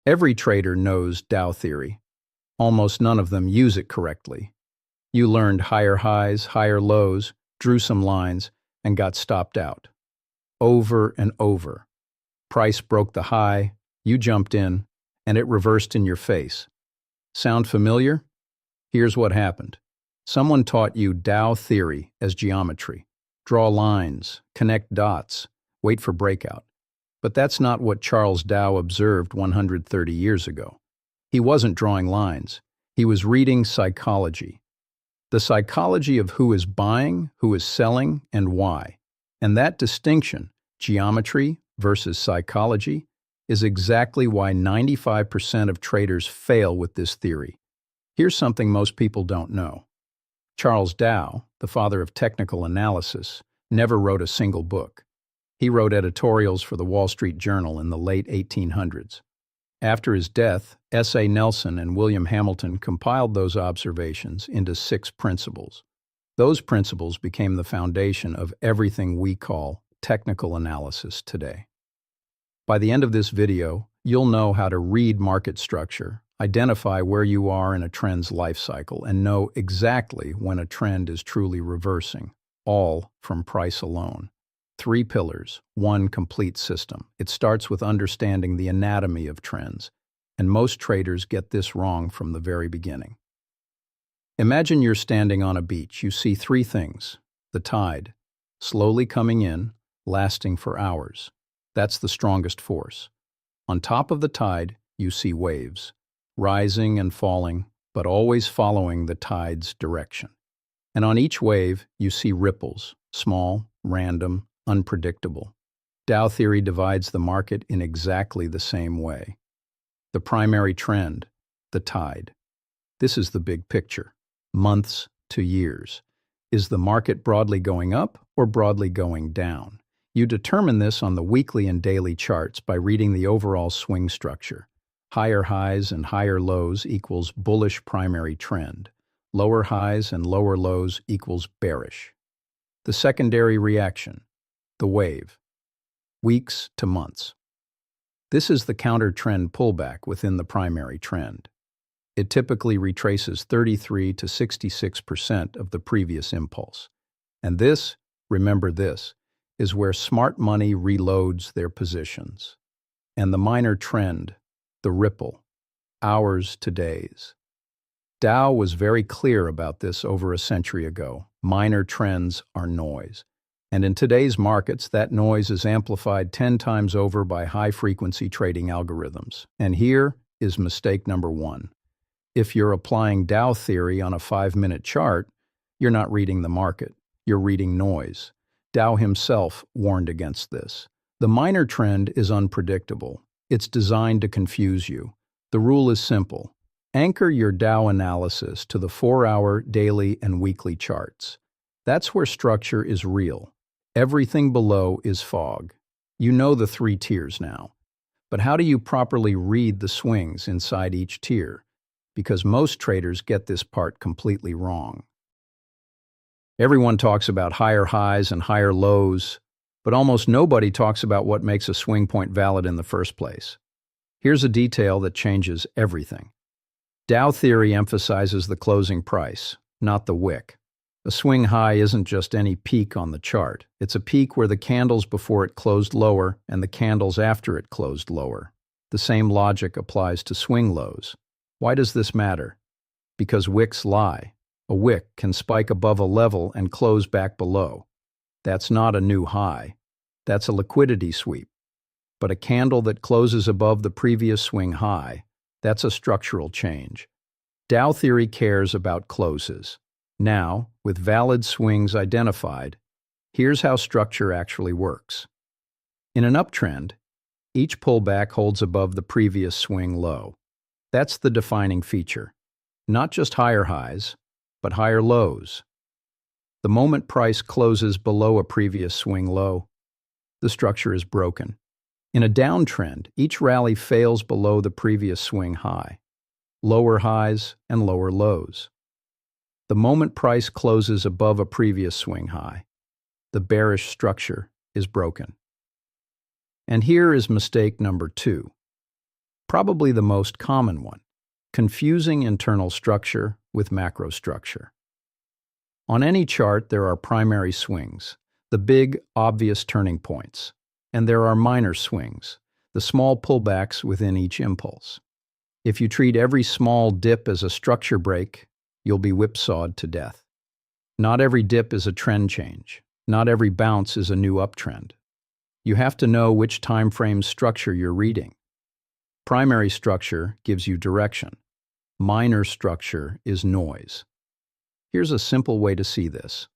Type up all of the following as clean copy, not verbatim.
Every trader knows Dow theory. Almost none of them use it correctly. You learned higher highs, higher lows, drew some lines, and got stopped out. Over and over. Price broke the high, you jumped in, and it reversed in your face. Sound familiar? Here's what happened. Someone taught you Dow theory as geometry. Draw lines, connect dots, wait for breakout. But that's not what Charles Dow observed 130 years ago. He wasn't drawing lines. He was reading psychology. The psychology of who is buying, who is selling, and why. And that distinction, geometry versus psychology, is exactly why 95% of traders fail with this theory. Here's something most people don't know. Charles Dow, the father of technical analysis, never wrote a single book. He wrote editorials for the Wall Street Journal in the late 1800s. After his death, S.A. Nelson and William Hamilton compiled those observations into 6 principles. Those principles became the foundation of everything we call technical analysis today. By the end of this video, you'll know how to read market structure, identify where you are in a trend's life cycle, and know exactly when a trend is truly reversing, all from price alone. 3 pillars, 1 complete system. It starts with understanding the anatomy of trends, and most traders get this wrong from the very beginning. Imagine you're standing on a beach. You see 3 things. The tide, slowly coming in, lasting for hours. That's the strongest force. On top of the tide, you see waves, rising and falling, but always following the tide's direction. And on each wave, you see ripples, small, random, unpredictable. Dow theory divides the market in exactly the same way. The primary trend, the tide. This is the big picture, months to years. Is the market broadly going up or broadly going down? You determine this on the weekly and daily charts by reading the overall swing structure. Higher highs and higher lows equals bullish primary trend. Lower highs and lower lows equals bearish. The secondary reaction, the wave, weeks to months. This is the counter-trend pullback within the primary trend. It typically retraces 33 to 66% of the previous impulse. And this, remember this, is where smart money reloads their positions. And the minor trend, the ripple, hours to days. Dow was very clear about this over a century ago. Minor trends are noise. And in today's markets, that noise is amplified 10 times over by high-frequency trading algorithms. And here is mistake number 1. If you're applying Dow theory on a 5-minute chart, you're not reading the market. You're reading noise. Dow himself warned against this. The minor trend is unpredictable. It's designed to confuse you. The rule is simple. Anchor your Dow analysis to the 4-hour, daily, and weekly charts. That's where structure is real. Everything below is fog. You know the 3 tiers now. But how do you properly read the swings inside each tier? Because most traders get this part completely wrong. Everyone talks about higher highs and higher lows, but almost nobody talks about what makes a swing point valid in the first place. Here's a detail that changes everything. Dow theory emphasizes the closing price, not the wick. A swing high isn't just any peak on the chart. It's a peak where the candles before it closed lower and the candles after it closed lower. The same logic applies to swing lows. Why does this matter? Because wicks lie. A wick can spike above a level and close back below. That's not a new high. That's a liquidity sweep. But a candle that closes above the previous swing high, that's a structural change. Dow theory cares about closes. Now, with valid swings identified, here's how structure actually works. In an uptrend, each pullback holds above the previous swing low. That's the defining feature. Not just higher highs, but higher lows. The moment price closes below a previous swing low, the structure is broken. In a downtrend, each rally fails below the previous swing high. Lower highs and lower lows. The moment price closes above a previous swing high, the bearish structure is broken. And here is mistake number 2. Probably the most common one, confusing internal structure with macro structure. On any chart, there are primary swings, the big, obvious turning points, and there are minor swings, the small pullbacks within each impulse. If you treat every small dip as a structure break, you'll be whipsawed to death. Not every dip is a trend change. Not every bounce is a new uptrend. You have to know which time frame structure you're reading. Primary structure gives you direction. Minor structure is noise. Here's a simple way to see this.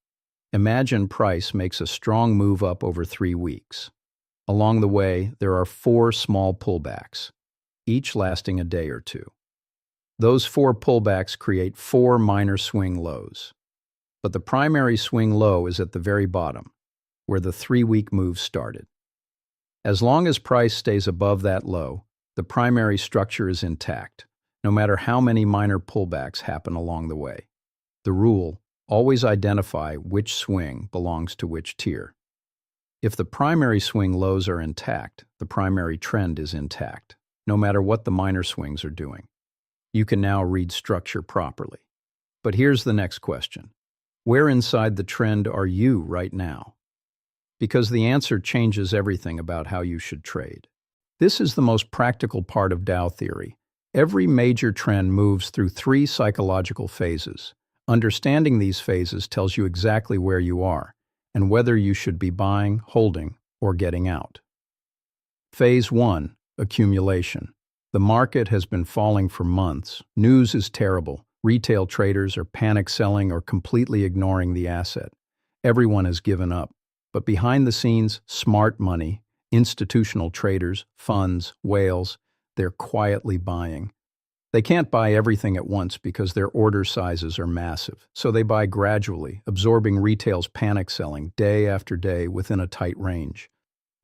Imagine price makes a strong move up over 3 weeks. Along the way, there are 4 small pullbacks, each lasting a day or two. Those 4 pullbacks create 4 minor swing lows. But the primary swing low is at the very bottom, where the 3-week move started. As long as price stays above that low, the primary structure is intact, no matter how many minor pullbacks happen along the way. The rule: always identify which swing belongs to which tier. If the primary swing lows are intact, the primary trend is intact, no matter what the minor swings are doing. You can now read structure properly. But here's the next question. Where inside the trend are you right now? Because the answer changes everything about how you should trade. This is the most practical part of Dow theory. Every major trend moves through 3 psychological phases. Understanding these phases tells you exactly where you are and whether you should be buying, holding, or getting out. Phase 1, accumulation. The market has been falling for months. News is terrible. Retail traders are panic selling or completely ignoring the asset. Everyone has given up. But behind the scenes, smart money, institutional traders, funds, whales, they're quietly buying. They can't buy everything at once because their order sizes are massive, so they buy gradually, absorbing retail's panic selling day after day within a tight range.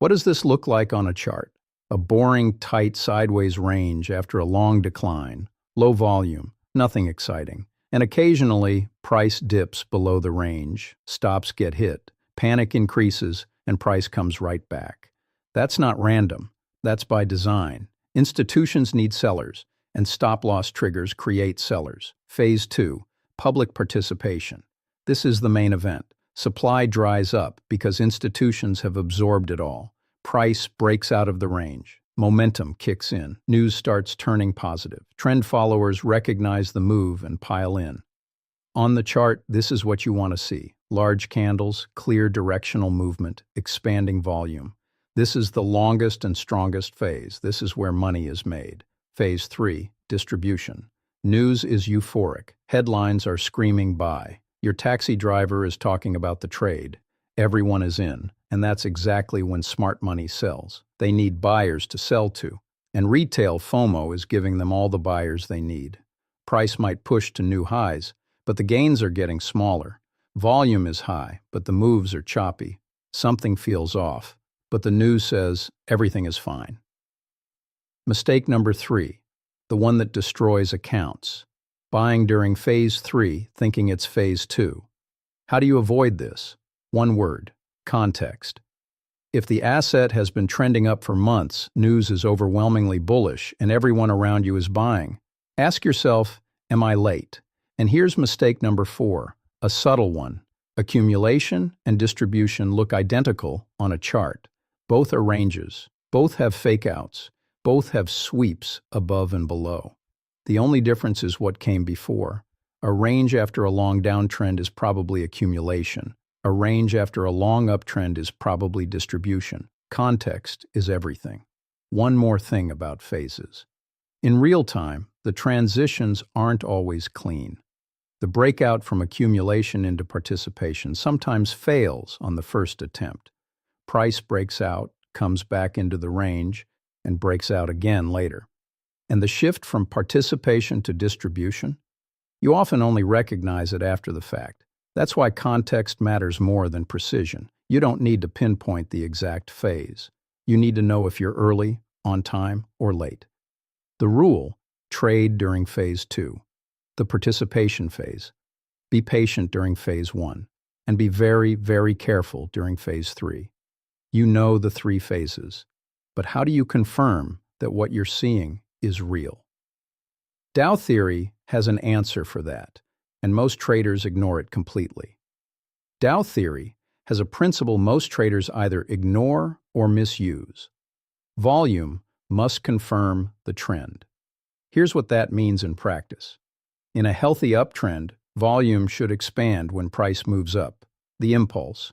What does this look like on a chart? A boring, tight, sideways range after a long decline, low volume, nothing exciting, and occasionally price dips below the range, stops get hit, panic increases, and price comes right back. That's not random. That's by design. Institutions need sellers, and stop-loss triggers create sellers. Phase 2, public participation. This is the main event. Supply dries up because institutions have absorbed it all. Price breaks out of the range. Momentum kicks in. News starts turning positive. Trend followers recognize the move and pile in. On the chart, this is what you want to see. Large candles, clear directional movement, expanding volume. This is the longest and strongest phase. This is where money is made. Phase 3, distribution. News is euphoric. Headlines are screaming buy. Your taxi driver is talking about the trade. Everyone is in, and that's exactly when smart money sells. They need buyers to sell to, and retail FOMO is giving them all the buyers they need. Price might push to new highs, but the gains are getting smaller. Volume is high, but the moves are choppy. Something feels off, but the news says everything is fine. Mistake number 3, the one that destroys accounts. Buying during phase 3, thinking it's phase 2. How do you avoid this? One word: context. If the asset has been trending up for months, news is overwhelmingly bullish, and everyone around you is buying, ask yourself, am I late? And here's mistake number 4, a subtle one. Accumulation and distribution look identical on a chart. Both are ranges. Both have fake-outs. Both have sweeps above and below. The only difference is what came before. A range after a long downtrend is probably accumulation. A range after a long uptrend is probably distribution. Context is everything. One more thing about phases. In real time, the transitions aren't always clean. The breakout from accumulation into participation sometimes fails on the first attempt. Price breaks out, comes back into the range, and breaks out again later. And the shift from participation to distribution? You often only recognize it after the fact. That's why context matters more than precision. You don't need to pinpoint the exact phase. You need to know if you're early, on time, or late. The rule: trade during phase 2, the participation phase. Be patient during phase 1, and be very, very careful during phase 3. You know the 3 phases. But how do you confirm that what you're seeing is real. Dow theory has an answer for that, and most traders ignore it completely. Dow theory has a principle most traders either ignore or misuse. Volume must confirm the trend. Here's what that means in practice. In a healthy uptrend, volume should expand when price moves up, the impulse,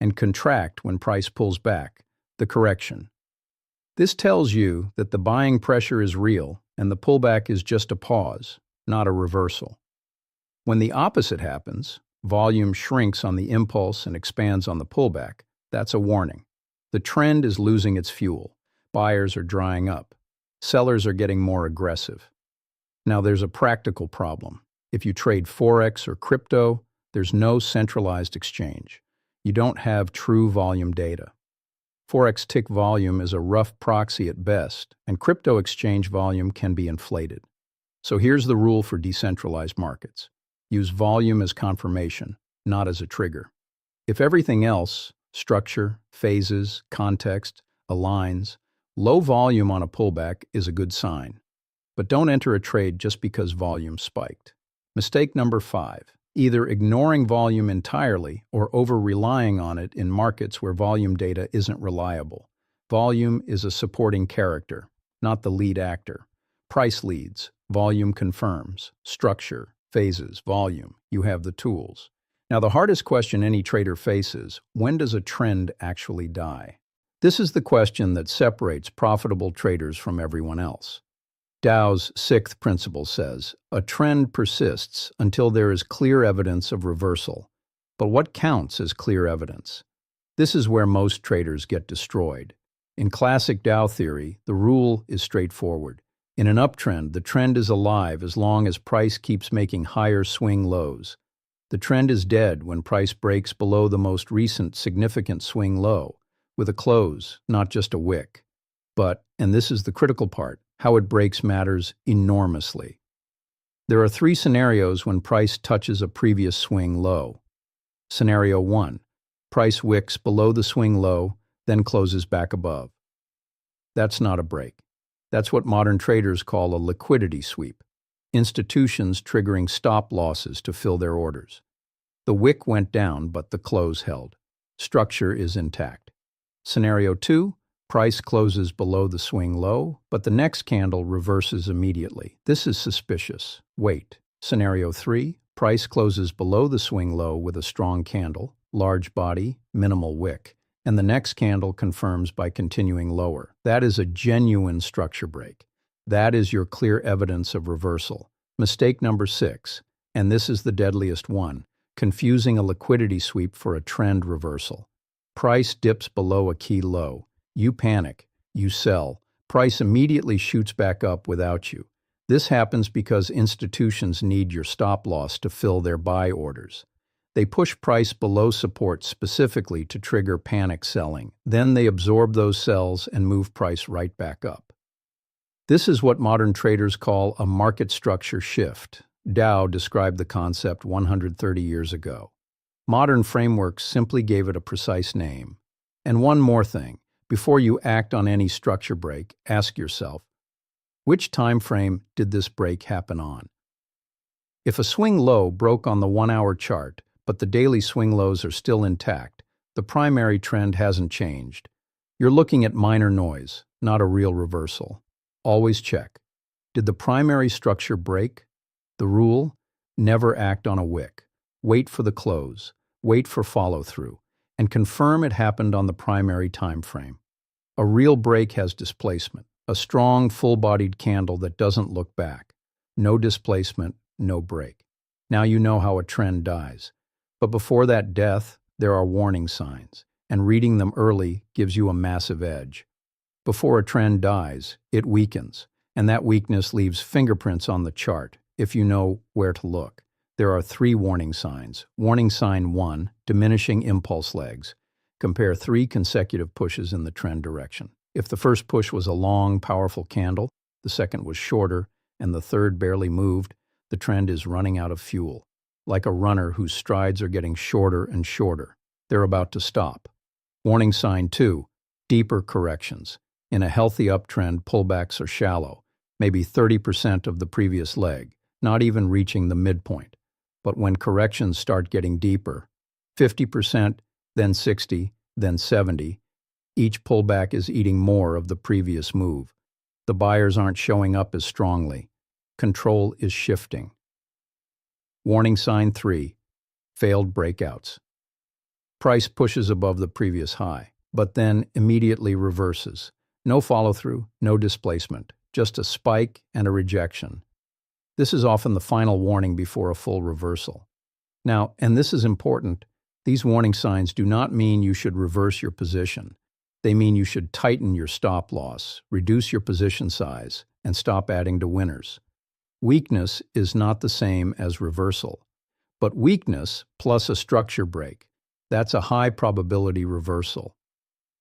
and contract when price pulls back, the correction. This tells you that the buying pressure is real and the pullback is just a pause, not a reversal. When the opposite happens, volume shrinks on the impulse and expands on the pullback, that's a warning. The trend is losing its fuel. Buyers are drying up. Sellers are getting more aggressive. Now there's a practical problem. If you trade Forex or crypto, there's no centralized exchange. You don't have true volume data. Forex tick volume is a rough proxy at best, and crypto exchange volume can be inflated. So here's the rule for decentralized markets. Use volume as confirmation, not as a trigger. If everything else, structure, phases, context, aligns, low volume on a pullback is a good sign. But don't enter a trade just because volume spiked. Mistake number 5. Either ignoring volume entirely or over-relying on it in markets where volume data isn't reliable. Volume is a supporting character, not the lead actor. Price leads, volume confirms, structure, phases, volume. You have the tools. Now the hardest question any trader faces, when does a trend actually die? This is the question that separates profitable traders from everyone else. Dow's 6th principle says, a trend persists until there is clear evidence of reversal. But what counts as clear evidence? This is where most traders get destroyed. In classic Dow theory, the rule is straightforward. In an uptrend, the trend is alive as long as price keeps making higher swing lows. The trend is dead when price breaks below the most recent significant swing low, with a close, not just a wick. But, and this is the critical part, how it breaks matters enormously. There are 3 scenarios when price touches a previous swing low. Scenario 1. Price wicks below the swing low, then closes back above. That's not a break. That's what modern traders call a liquidity sweep. Institutions triggering stop losses to fill their orders. The wick went down, but the close held. Structure is intact. Scenario 2. Price closes below the swing low, but the next candle reverses immediately. This is suspicious. Wait. Scenario 3. Price closes below the swing low with a strong candle, large body, minimal wick, and the next candle confirms by continuing lower. That is a genuine structure break. That is your clear evidence of reversal. Mistake number 6, and this is the deadliest one, confusing a liquidity sweep for a trend reversal. Price dips below a key low. You panic, you sell. Price immediately shoots back up without you. This happens because institutions need your stop loss to fill their buy orders. They push price below support specifically to trigger panic selling. Then they absorb those sells and move price right back up. This is what modern traders call a market structure shift. Dow described the concept 130 years ago. Modern frameworks simply gave it a precise name. And one more thing. Before you act on any structure break, ask yourself, which time frame did this break happen on? If a swing low broke on the 1-hour chart, but the daily swing lows are still intact, the primary trend hasn't changed. You're looking at minor noise, not a real reversal. Always check. Did the primary structure break? The rule? Never act on a wick. Wait for the close. Wait for follow-through. And confirm it happened on the primary time frame. A real break has displacement, a strong, full-bodied candle that doesn't look back. No displacement, no break. Now you know how a trend dies. But before that death, there are warning signs, and reading them early gives you a massive edge. Before a trend dies, it weakens, and that weakness leaves fingerprints on the chart, if you know where to look. There are 3 warning signs. Warning sign 1, diminishing impulse legs. Compare 3 consecutive pushes in the trend direction. If the first push was a long, powerful candle, the second was shorter, and the third barely moved, the trend is running out of fuel. Like a runner whose strides are getting shorter and shorter. They're about to stop. Warning sign 2, deeper corrections. In a healthy uptrend, pullbacks are shallow. maybe 30% of the previous leg, not even reaching the midpoint. But when corrections start getting deeper, 50%, then 60, then 70, each pullback is eating more of the previous move. The buyers aren't showing up as strongly. Control is shifting. Warning sign 3, failed breakouts. Price pushes above the previous high, but then immediately reverses. No follow-through, no displacement, just a spike and a rejection. This is often the final warning before a full reversal. Now, and this is important, these warning signs do not mean you should reverse your position. They mean you should tighten your stop loss, reduce your position size, and stop adding to winners. Weakness is not the same as reversal, but weakness plus a structure break, that's a high probability reversal.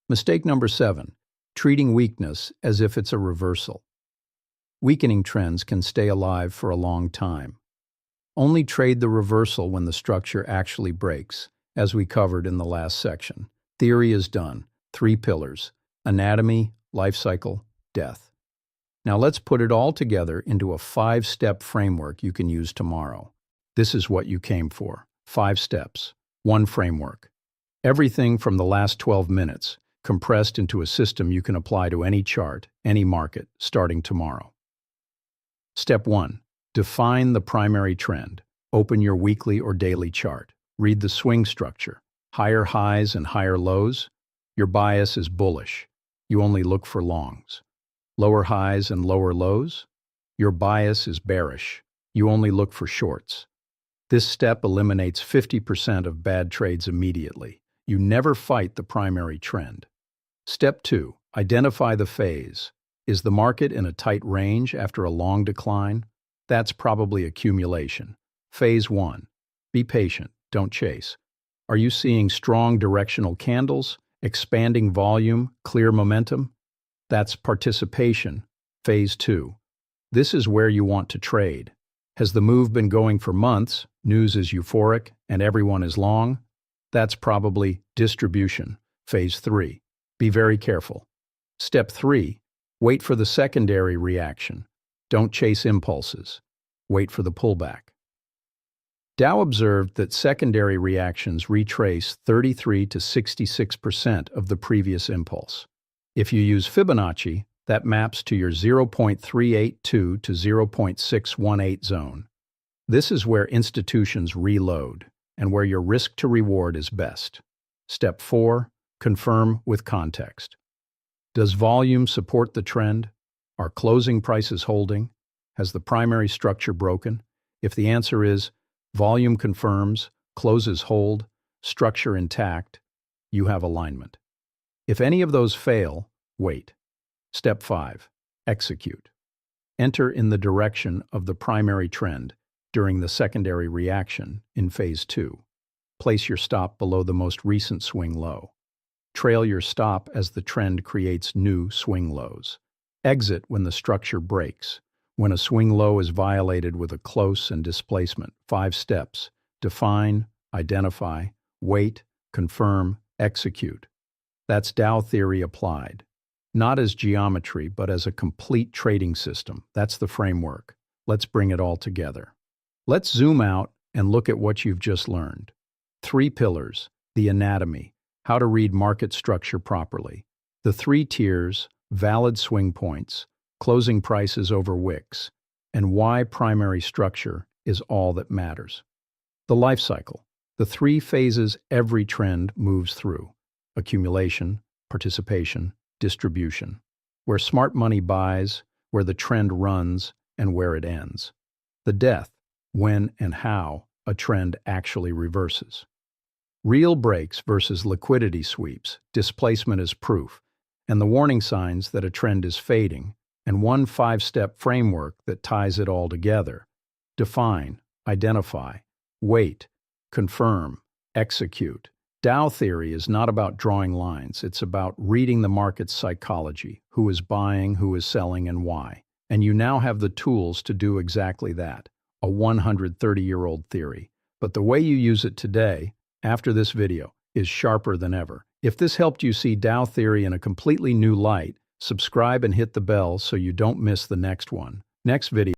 Mistake number 7, treating weakness as if it's a reversal. Weakening trends can stay alive for a long time. Only trade the reversal when the structure actually breaks, as we covered in the last section. Theory is done. 3 pillars: anatomy, life cycle, death. Now let's put it all together into a 5-step framework you can use tomorrow. This is what you came for. 5 steps, 1 framework. Everything from the last 12 minutes, compressed into a system you can apply to any chart, any market, starting tomorrow. Step 1. Define the primary trend. Open your weekly or daily chart. Read the swing structure. Higher highs and higher lows. Your bias is bullish. You only look for longs. Lower highs and lower lows. Your bias is bearish. You only look for shorts. This step eliminates 50% of bad trades immediately. You never fight the primary trend. Step 2. Identify the phase. Is the market in a tight range after a long decline? That's probably accumulation. Phase 1. Be patient, don't chase. Are you seeing strong directional candles, expanding volume, clear momentum? That's participation. Phase 2. This is where you want to trade. Has the move been going for months, news is euphoric, and everyone is long? That's probably distribution. Phase 3. Be very careful. Step 3. Wait for the secondary reaction. Don't chase impulses. Wait for the pullback. Dow observed that secondary reactions retrace 33 to 66% of the previous impulse. If you use Fibonacci, that maps to your 0.382 to 0.618 zone. This is where institutions reload and where your risk to reward is best. Step 4. Confirm with context. Does volume support the trend? Are closing prices holding? Has the primary structure broken? If the answer is volume confirms, closes hold, structure intact, you have alignment. If any of those fail, wait. Step 5. Execute. Enter in the direction of the primary trend during the secondary reaction in Phase 2. Place your stop below the most recent swing low. Trail your stop as the trend creates new swing lows. Exit when the structure breaks. When a swing low is violated with a close and displacement. 5 steps. Define, identify, wait, confirm, execute. That's Dow theory applied. Not as geometry, but as a complete trading system. That's the framework. Let's bring it all together. Let's zoom out and look at what you've just learned. 3 pillars: the anatomy, how to read market structure properly. The 3 tiers, valid swing points, closing prices over wicks, and why primary structure is all that matters. The life cycle, the 3 phases every trend moves through: accumulation, participation, distribution, where smart money buys, where the trend runs, and where it ends. The death, when and how a trend actually reverses. Real breaks versus liquidity sweeps, displacement is proof, and the warning signs that a trend is fading, and one 5-step framework that ties it all together. Define, identify, wait, confirm, execute. Dow theory is not about drawing lines, it's about reading the market's psychology, who is buying, who is selling, and why. And you now have the tools to do exactly that, a 130-year-old theory. But the way you use it today, after this video, is sharper than ever. If this helped you see Dow theory in a completely new light, Subscribe and hit the bell so you don't miss the next one. Next video.